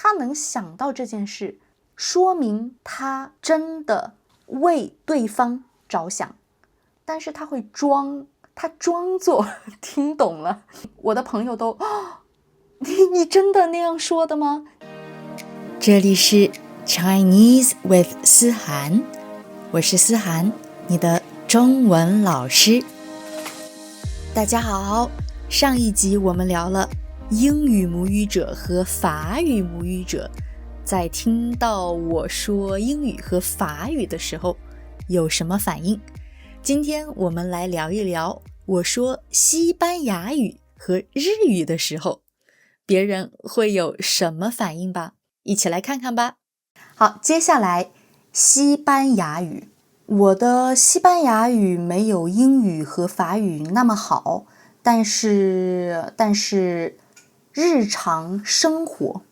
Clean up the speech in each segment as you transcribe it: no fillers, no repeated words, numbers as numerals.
他能想到这件事，说明他真的为对方着想，但是他会装作听懂了。我的朋友都你真的那样说的吗？这里是 Chinese with 思涵，我是思涵，你的中文老师。大家好，上一集我们聊了英语母语者和法语母语者在听到我说英语和法语的时候有什么反应。今天我们来聊一聊我说西班牙语和日语的时候，别人会有什么反应吧？一起来看看吧。好，接下来西班牙语。我的西班牙语没有英语和法语那么好，但是日常生活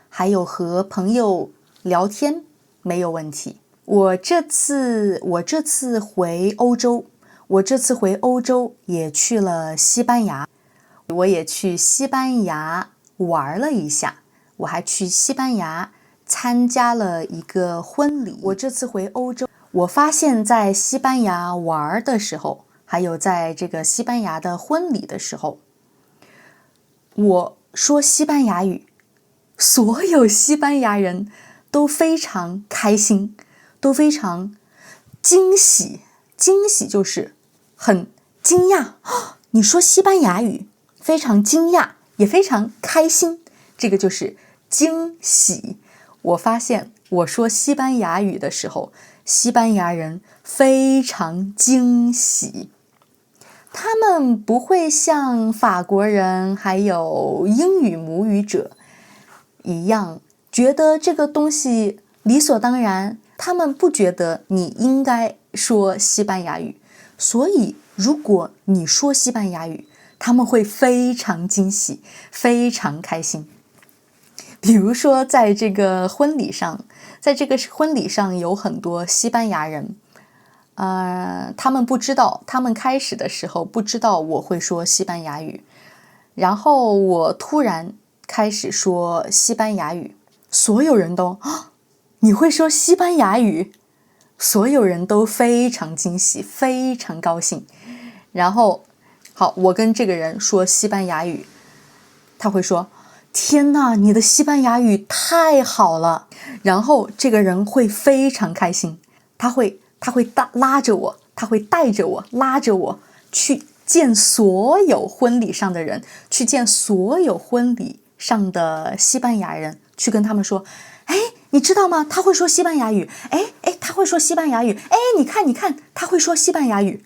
还有和朋友聊天没有问题。我这次回欧洲也去了西班牙，我也去西班牙玩了一下，我还去西班牙参加了一个婚礼。我这次回欧洲，我发现在西班牙玩的时候，还有在这个西班牙的婚礼的时候，我说西班牙语，所有西班牙人都非常开心，都非常惊喜。惊喜就是很惊讶，你说西班牙语，非常惊讶，也非常开心，这个就是惊喜。我发现我说西班牙语的时候，西班牙人非常惊喜。他们不会像法国人还有英语母语者一样觉得这个东西理所当然，他们不觉得你应该说西班牙语，所以如果你说西班牙语，他们会非常惊喜，非常开心。比如说在这个婚礼上有很多西班牙人，他们开始的时候不知道我会说西班牙语，然后我突然开始说西班牙语，所有人都你会说西班牙语？所有人都非常惊喜，非常高兴。然后好，我跟这个人说西班牙语，他会说天哪，你的西班牙语太好了。然后这个人会非常开心，他会拉着我，他会带着我，拉着我去见所有婚礼上的人，去见所有婚礼上的西班牙人，去跟他们说，哎，你知道吗？他会说西班牙语，他会说西班牙语，你看，他会说西班牙语。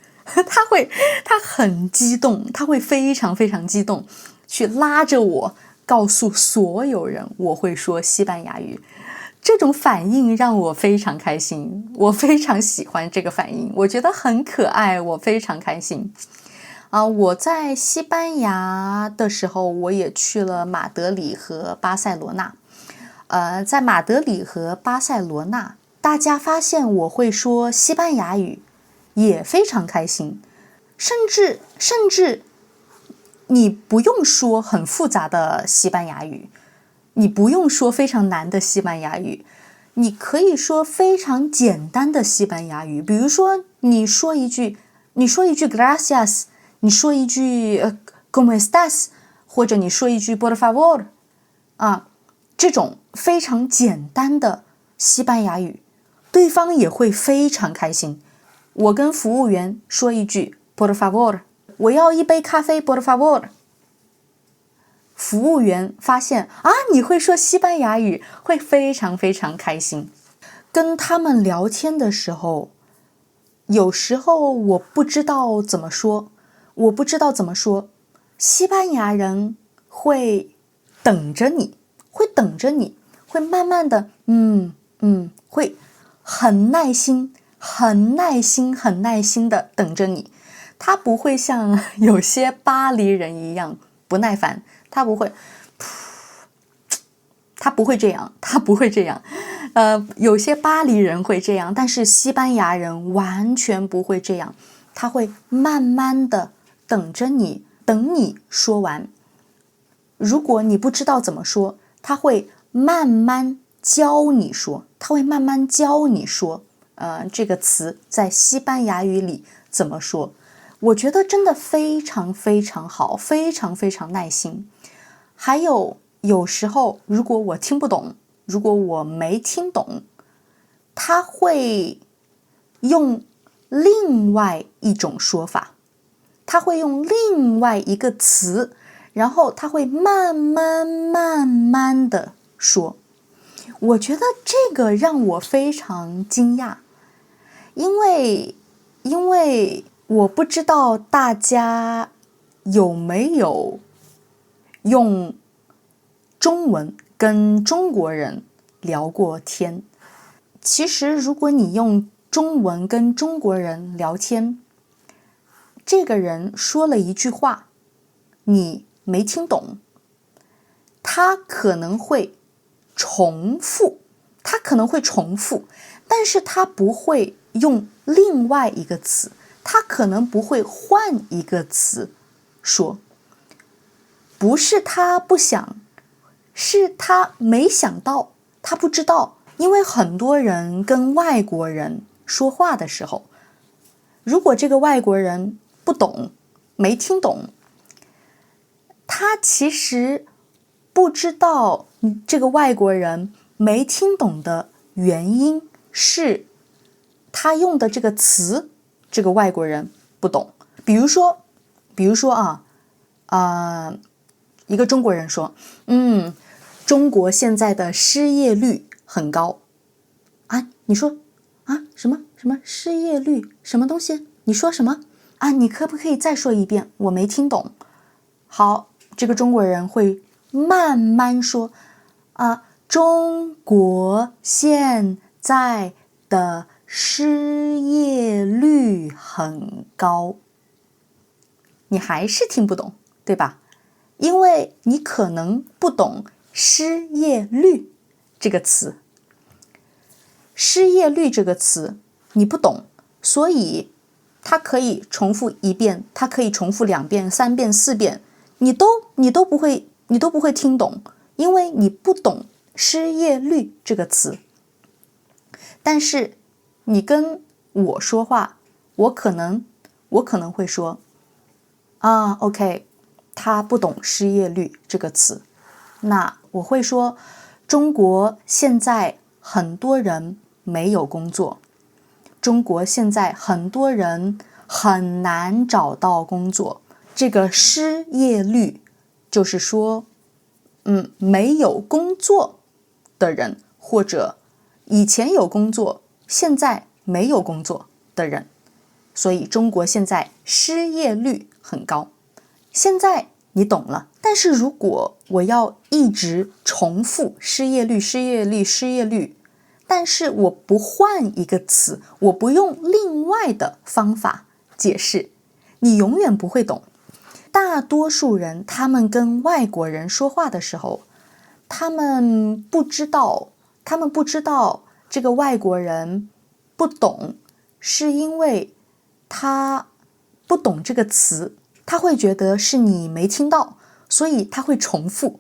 他很激动，他会非常非常激动，去拉着我告诉所有人我会说西班牙语。这种反应让我非常开心，我非常喜欢这个反应，我觉得很可爱，我非常开心。我在西班牙的时候，我也去了马德里和巴塞罗那。在马德里和巴塞罗那，大家发现我会说西班牙语，也非常开心。甚至你不用说很复杂的西班牙语，你不用说非常难的西班牙语，你可以说非常简单的西班牙语。比如说你说一句 gracias， 你说一句¿cómo estás， 或者你说一句 por favor， 这种非常简单的西班牙语，对方也会非常开心。我跟服务员说一句 por favor， 我要一杯咖啡 por favor， 服务员发现你会说西班牙语，会非常非常开心。跟他们聊天的时候，有时候我不知道怎么说，西班牙人会等着你，会慢慢的会很耐心的等着你。他不会像有些巴黎人一样不耐烦，他不会这样，有些巴黎人会这样，但是西班牙人完全不会这样，他会慢慢的等着你，等你说完。如果你不知道怎么说，他会慢慢教你说，这个词在西班牙语里怎么说。我觉得真的非常非常好，非常非常耐心。还有时候如果我听不懂，如果我没听懂，他会用另外一种说法，他会用另外一个词，然后他会慢慢的说。我觉得这个让我非常惊讶，因为我不知道大家有没有用中文跟中国人聊过天。其实如果你用中文跟中国人聊天，这个人说了一句话，你没听懂，他可能会重复，但是他不会用另外一个词，他可能不会换一个词说。不是他不想，是他没想到，他不知道。因为很多人跟外国人说话的时候，如果这个外国人不懂，没听懂，他其实不知道这个外国人没听懂的原因是他用的这个词，这个外国人不懂。比如说一个中国人说，中国现在的失业率很高啊。你说啊，什么失业率，什么东西？你说什么啊？你可不可以再说一遍？我没听懂。好，这个中国人会慢慢说啊，中国现在的失业率很高。你还是听不懂，对吧？因为你可能不懂失业率这个词，失业率这个词你不懂，所以它可以重复一遍，它可以重复2遍、3遍、4遍，你都不会听懂，因为你不懂失业率这个词。但是你跟我说话，我可能会说啊 ，OK， 他不懂失业率这个词，那我会说，中国现在很多人没有工作，中国现在很多人很难找到工作。这个失业率就是说，没有工作的人，或者以前有工作，现在没有工作的人。所以中国现在失业率很高。现在你懂了。但是如果我要一直重复失业率，但是我不换一个词，我不用另外的方法解释，你永远不会懂。大多数人他们跟外国人说话的时候，他们不知道这个外国人不懂，是因为他不懂这个词，他会觉得是你没听到，所以他会重复。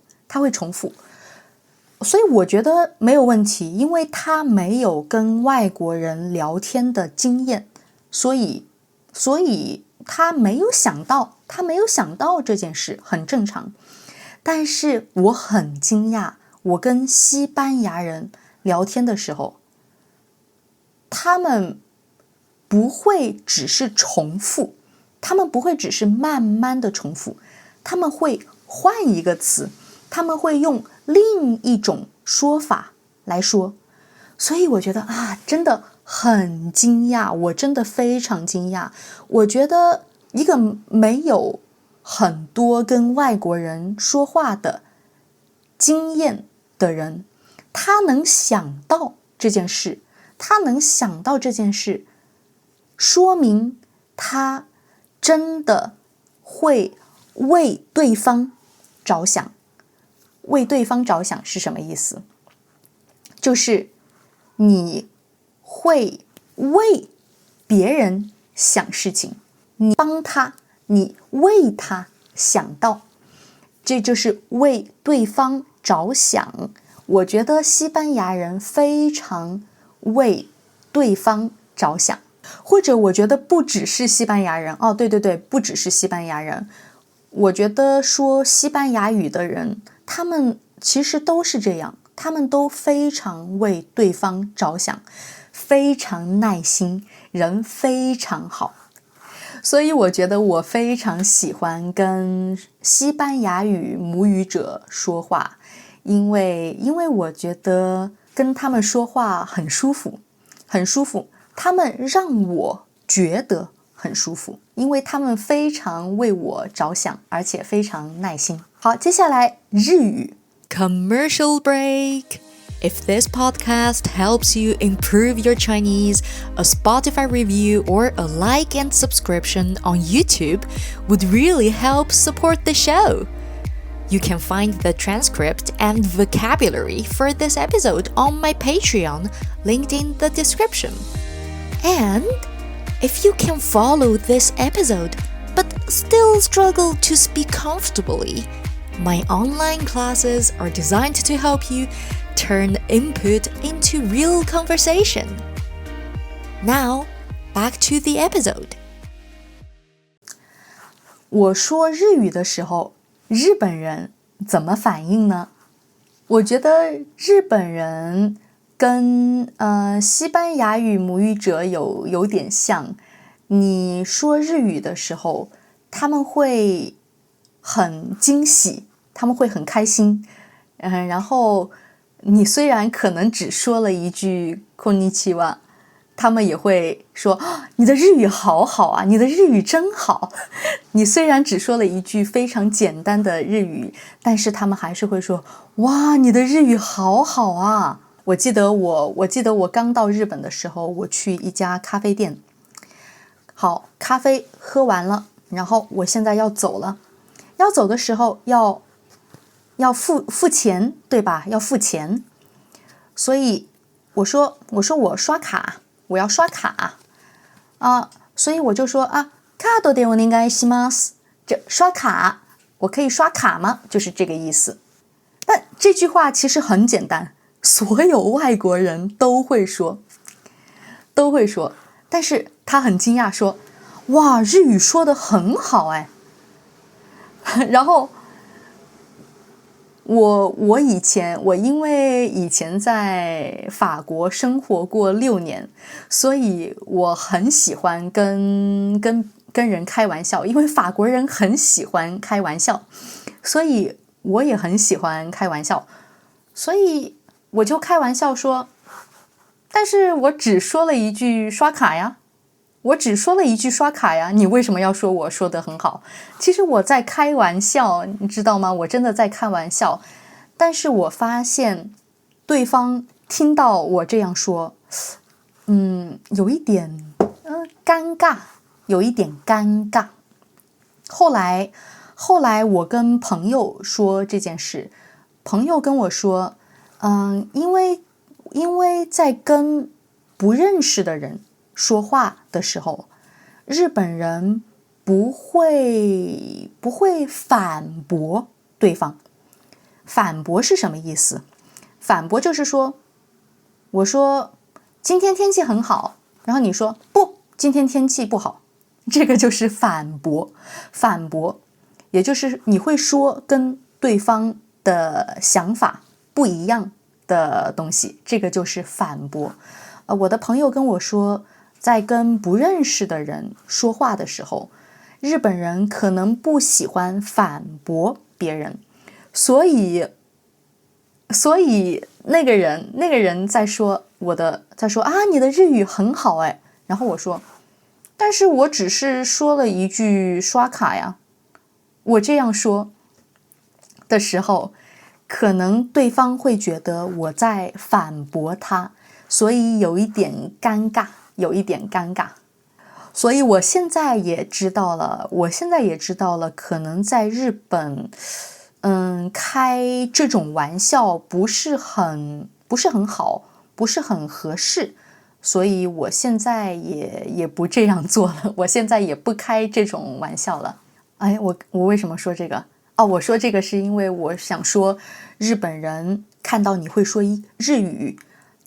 所以我觉得没有问题，因为他没有跟外国人聊天的经验，所以他没有想到这件事，很正常。但是我很惊讶，我跟西班牙人聊天的时候，他们不会只是重复，他们不会只是慢慢的重复，他们会换一个词，他们会用另一种说法来说。所以我觉得真的很惊讶，我真的非常惊讶。我觉得一个没有很多跟外国人说话的经验的人，他能想到这件事，说明他真的会为对方着想。为对方着想是什么意思？就是你会为别人想事情，你帮他，你为他想到，这就是为对方着想，我觉得西班牙人非常为对方着想，或者我觉得不只是西班牙人，对，不只是西班牙人，我觉得说西班牙语的人，他们其实都是这样，他们都非常为对方着想，非常耐心，人非常好。所以我觉得我非常喜欢跟西班牙语母语者说话，因为我觉得跟他们说话很舒服，很舒服，他们让我觉得很舒服，因为他们非常为我着想，而且非常耐心。好，接下来日语。Commercial break. If this podcast helps you improve your Chinese, a Spotify review or a like and subscription on YouTube would really help support the show. You can find the transcript and vocabulary for this episode on my Patreon, linked in the description. And if you can follow this episode but still struggle to speak comfortably, my online classes are designed to help you turn input into real conversation. Now, back to the episode. 我说日语的时候，日本人怎么反应呢？我觉得日本人跟西班牙语母语者有点像。你说日语的时候，他们会很惊喜，他们会很开心，然后你虽然可能只说了一句こんにちは，他们也会说你的日语好好啊，你的日语真好。你虽然只说了一句非常简单的日语，但是他们还是会说哇，你的日语好好啊。我记得我刚到日本的时候，我去一家咖啡店，好，咖啡喝完了，然后我现在要走了，要走的时候要付钱，对吧？要付钱，所以我说我刷卡，我要刷卡啊，所以我就说啊，カードでお願いします，这刷卡，我可以刷卡吗？就是这个意思。但这句话其实很简单，所有外国人都会说，但是他很惊讶说，哇，日语说得很好哎。然后我因为以前在法国生活过6年，所以我很喜欢跟人开玩笑，因为法国人很喜欢开玩笑，所以我也很喜欢开玩笑，所以我就开玩笑说，但是我只说了一句刷卡呀，你为什么要说我说得很好？其实我在开玩笑，你知道吗？我真的在开玩笑。但是我发现对方听到我这样说，有一点尴尬，有一点尴尬。后来我跟朋友说这件事，朋友跟我说，因为在跟不认识的人说话的时候，日本人不会反驳对方。反驳是什么意思？反驳就是说，我说今天天气很好，然后你说不，今天天气不好，这个就是反驳。反驳也就是你会说跟对方的想法不一样的东西，这个就是反驳。我的朋友跟我说，在跟不认识的人说话的时候，日本人可能不喜欢反驳别人，所以那个人在说啊，你的日语很好哎，然后我说，但是我只是说了一句刷卡呀。我这样说的时候，可能对方会觉得我在反驳他，所以有一点尴尬。所以我现在也知道了，可能在日本开这种玩笑不是很好，不是很合适，所以我现在也不这样做了，我现在也不开这种玩笑了。哎，我为什么说这个哦，我说这个是因为我想说，日本人看到你会说日语，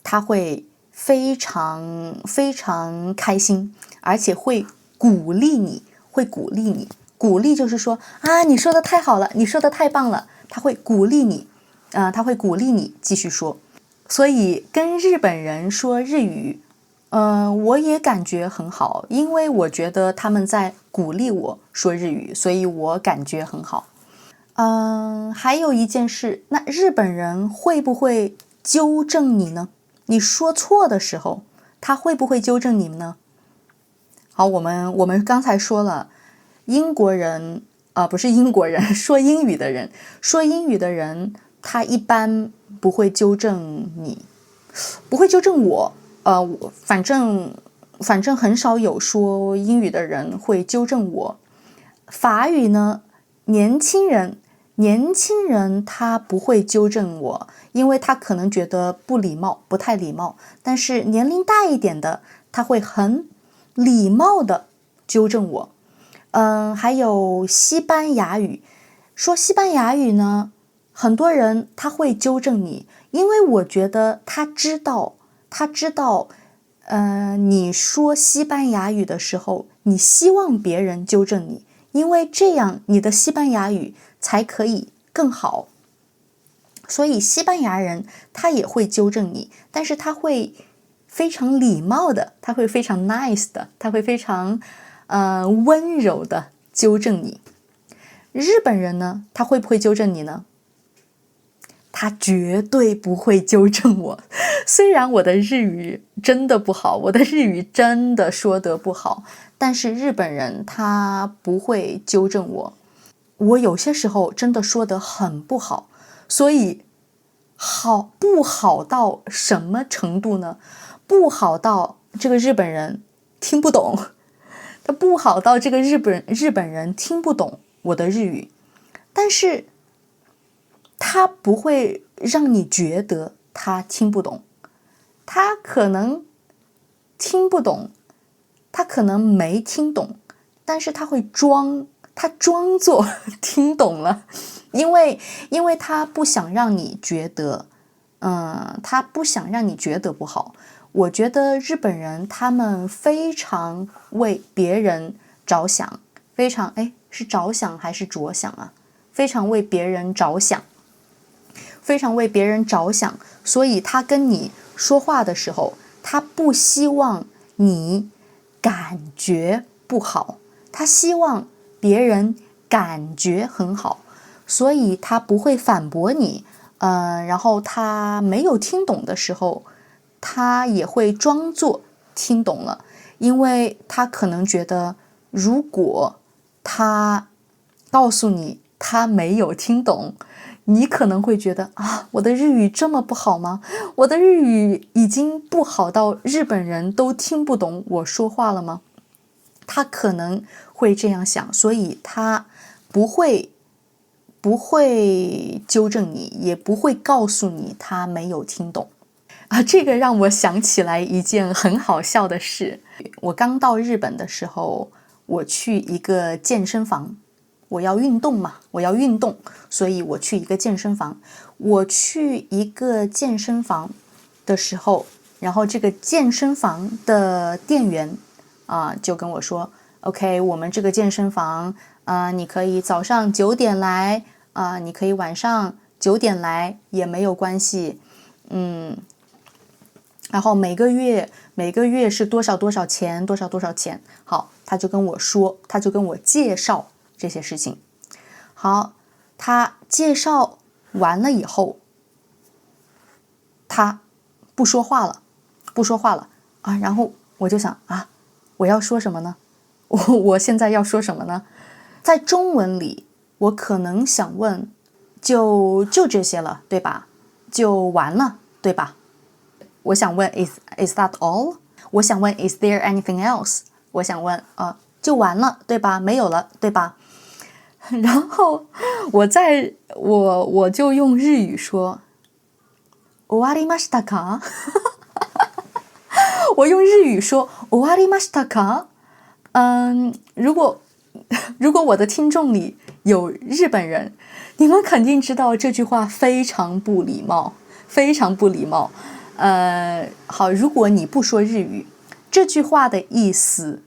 他会非常非常开心，而且会鼓励你，会鼓励你。鼓励就是说啊，你说的太好了，你说的太棒了，他会鼓励你，他会鼓励你继续说。所以跟日本人说日语，我也感觉很好，因为我觉得他们在鼓励我说日语，所以我感觉很好。还有一件事，那日本人会不会纠正你呢？你说错的时候，他会不会纠正你呢？好，我们刚才说了，英国人不是英国人，说英语的人，他一般不会纠正你，不会纠正我。反正很少有说英语的人会纠正我。法语呢，年轻人他不会纠正我，因为他可能觉得不礼貌，不太礼貌。但是年龄大一点的，他会很礼貌的纠正我。还有西班牙语，说西班牙语呢，很多人他会纠正你，因为我觉得他知道，你说西班牙语的时候，你希望别人纠正你，因为这样你的西班牙语才可以更好。所以西班牙人他也会纠正你，但是他会非常礼貌的，他会非常 nice 的，他会非常温柔的纠正你。日本人呢，他会不会纠正你呢？他绝对不会纠正我。虽然我的日语真的不好，我的日语真的说得不好，但是日本人他不会纠正我。我有些时候真的说得很不好，所以不好到什么程度呢？不好到这个日本人听不懂，他不好到这个日本人听不懂我的日语，但是他不会让你觉得他听不懂，他可能听不懂，他可能没听懂，但是他装作听懂了，因为他不想让你觉得，他不想让你觉得不好。我觉得日本人他们非常为别人着想，非常是着想还是着想啊？非常为别人着想，非常为别人着想，所以他跟你说话的时候，他不希望你感觉不好，他希望别人感觉很好，所以他不会反驳你。然后他没有听懂的时候，他也会装作听懂了，因为他可能觉得，如果他告诉你他没有听懂，你可能会觉得啊，我的日语这么不好吗？我的日语已经不好到日本人都听不懂我说话了吗？他可能会这样想，所以他不会纠正你，也不会告诉你他没有听懂。这个让我想起来一件很好笑的事。我刚到日本的时候，我去一个健身房，我要运动嘛，所以我去一个健身房。我去一个健身房的时候，然后这个健身房的店员就跟我说 OK， 我们这个健身房你可以早上9点来你可以晚上9点来也没有关系。然后每个月是多少钱。好，他就跟我介绍这些事情。好，他介绍完了以后，他不说话了然后我就想我要说什么呢？我现在要说什么呢？在中文里，我可能想问，就这些了，对吧？就完了，对吧？我想问 is that all？ 我想问 is there anything else？ 我想问就完了，对吧？没有了，对吧？然后我就用日语说終わりましたか？我用日语说終わりましたか？如果我的听众里有日本人，你们肯定知道这句话非常不礼貌，非常不礼貌。好，如果你不说日语，这句话的意思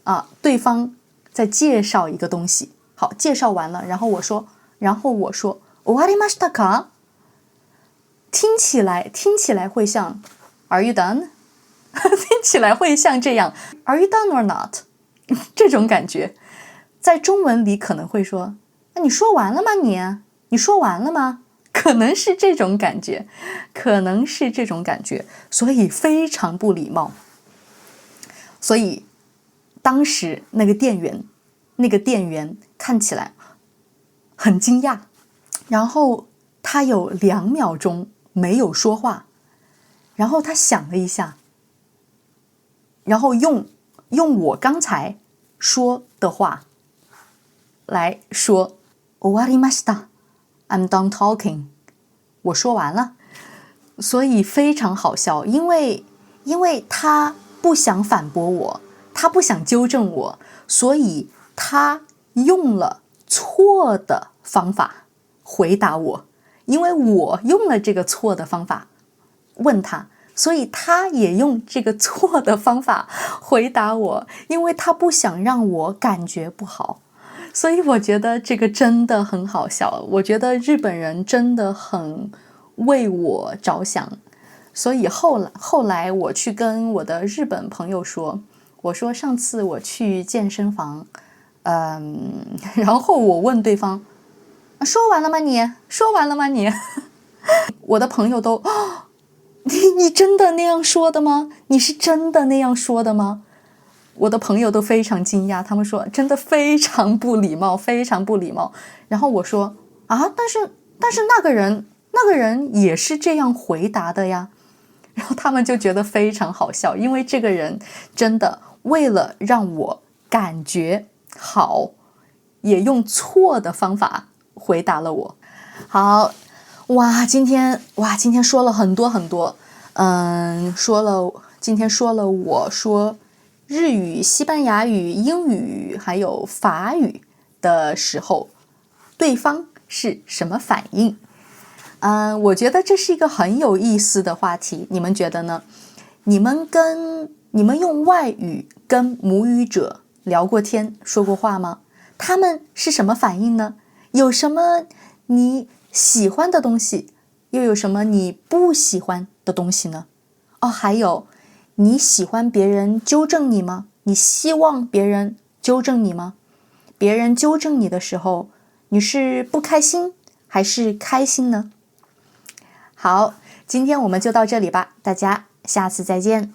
啊，对方在介绍一个东西，好，介绍完了，然后我说終わりましたか？听起来会像 Are you done？ 听起来会像这样 Are you done or not？ 这种感觉，在中文里可能会说那你说完了吗你说完了吗？可能是这种感觉，所以非常不礼貌。所以当时那个店员看起来很惊讶，然后他有2秒钟没有说话，然后他想了一下，然后用我刚才说的话来说終わりました。I'm done talking， 我说完了。所以非常好笑，因为他不想反驳我，他不想纠正我，所以他用了错的方法回答我，因为我用了这个错的方法问他，所以他也用这个错的方法回答我，因为他不想让我感觉不好。所以我觉得这个真的很好笑，我觉得日本人真的很为我着想。所以后来我去跟我的日本朋友说，我说上次我去健身房，然后我问对方，说完了吗你？说完了吗你？我的朋友都，你真的那样说的吗？你是真的那样说的吗？我的朋友都非常惊讶，他们说真的非常不礼貌，非常不礼貌。然后我说啊，但是那个人也是这样回答的呀。然后他们就觉得非常好笑，因为这个人真的为了让我感觉好，也用错的方法回答了我。好，今天说了很多很多，今天说了我说日语、西班牙语、英语还有法语的时候，对方是什么反应？我觉得这是一个很有意思的话题，你们觉得呢？你们用外语跟母语者聊过天、说过话吗？他们是什么反应呢？有什么你喜欢的东西，又有什么你不喜欢的东西呢？还有，你喜欢别人纠正你吗？你希望别人纠正你吗？别人纠正你的时候，你是不开心还是开心呢？好，今天我们就到这里吧，大家下次再见。